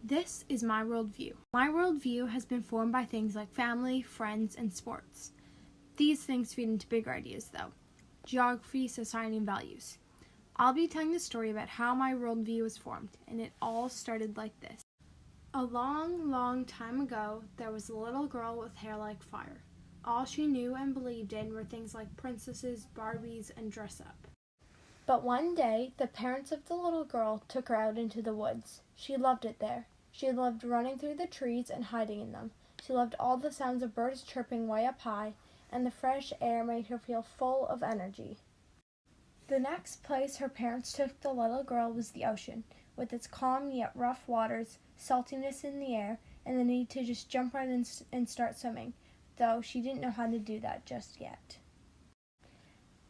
This is my worldview. My worldview has been formed by things like family, friends, and sports. These things feed into bigger ideas, though: geography, society, and values. I'll be telling the story about how my worldview was formed, and it all started like this. A long, long time ago, there was a little girl with hair like fire. All she knew and believed in were things like princesses, Barbies, and dress-up. But one day, the parents of the little girl took her out into the woods. She loved it there. She loved running through the trees and hiding in them. She loved all the sounds of birds chirping way up high, and the fresh air made her feel full of energy. The next place her parents took the little girl was the ocean, with its calm yet rough waters, saltiness in the air, and the need to just jump right in and start swimming, though she didn't know how to do that just yet.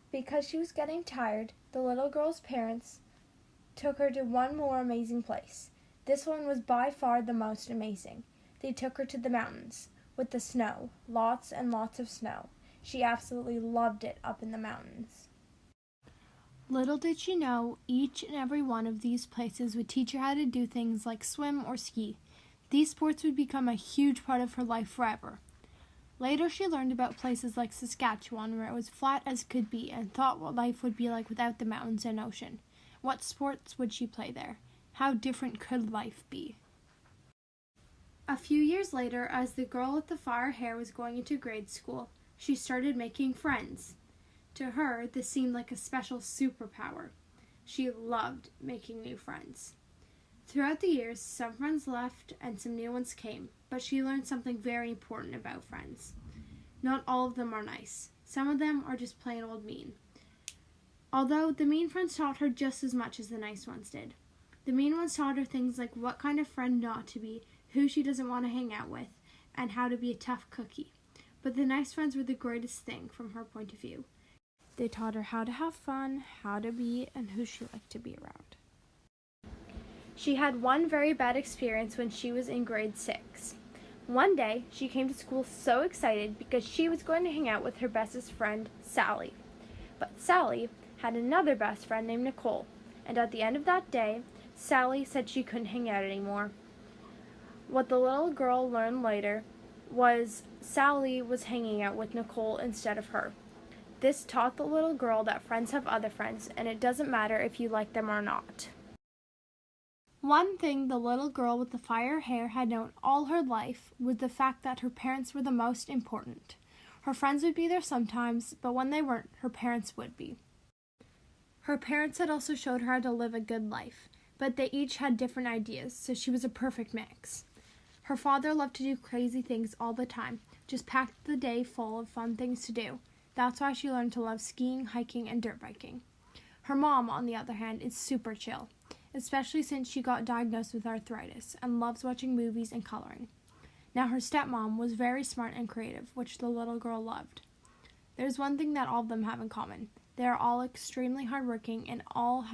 Because she was getting tired, the little girl's parents took her to one more amazing place. This one was by far the most amazing. They took her to the mountains, with the snow, lots and lots of snow. She absolutely loved it up in the mountains. Little did she know, each and every one of these places would teach her how to do things like swim or ski. These sports would become a huge part of her life forever. Later she learned about places like Saskatchewan, where it was flat as could be, and thought what life would be like without the mountains and ocean. What sports would she play there? How different could life be? A few years later, as the girl with the fire hair was going into grade school, she started making friends. To her, this seemed like a special superpower. She loved making new friends. Throughout the years, some friends left and some new ones came, but she learned something very important about friends. Not all of them are nice. Some of them are just plain old mean. Although the mean friends taught her just as much as the nice ones did. The mean ones taught her things like what kind of friend not to be, who she doesn't want to hang out with, and how to be a tough cookie. But the nice friends were the greatest thing from her point of view. They taught her how to have fun, how to be, and who she liked to be around. She had one very bad experience when she was in grade 6. One day, she came to school so excited because she was going to hang out with her bestest friend, Sally. But Sally had another best friend named Nicole, and at the end of that day, Sally said she couldn't hang out anymore. What the little girl learned later was Sally was hanging out with Nicole instead of her. This taught the little girl that friends have other friends, and it doesn't matter if you like them or not. One thing the little girl with the fire hair had known all her life was the fact that her parents were the most important. Her friends would be there sometimes, but when they weren't, her parents would be. Her parents had also showed her how to live a good life, but they each had different ideas, so she was a perfect mix. Her father loved to do crazy things all the time, just packed the day full of fun things to do. That's why she learned to love skiing, hiking, and dirt biking. Her mom, on the other hand, is super chill, especially since she got diagnosed with arthritis and loves watching movies and coloring. Now her stepmom was very smart and creative, which the little girl loved. There's one thing that all of them have in common. They are all extremely hardworking, and all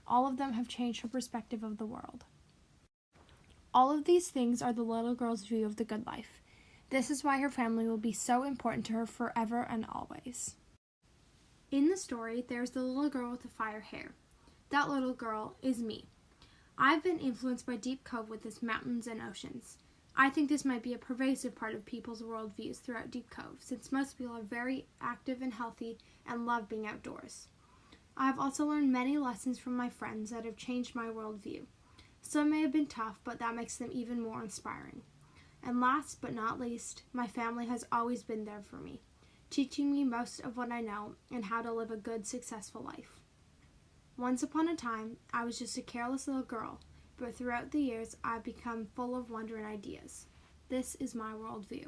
of them have changed her perspective of the world. All of these things are the little girl's view of the good life. This is why her family will be so important to her forever and always. In the story, there's the little girl with the fire hair. That little girl is me. I've been influenced by Deep Cove with its mountains and oceans. I think this might be a pervasive part of people's worldviews throughout Deep Cove, since most people are very active and healthy and love being outdoors. I have also learned many lessons from my friends that have changed my worldview. Some may have been tough, but that makes them even more inspiring. And last but not least, my family has always been there for me, teaching me most of what I know and how to live a good, successful life. Once upon a time, I was just a careless little girl, but throughout the years, I've become full of wonder and ideas. This is my worldview.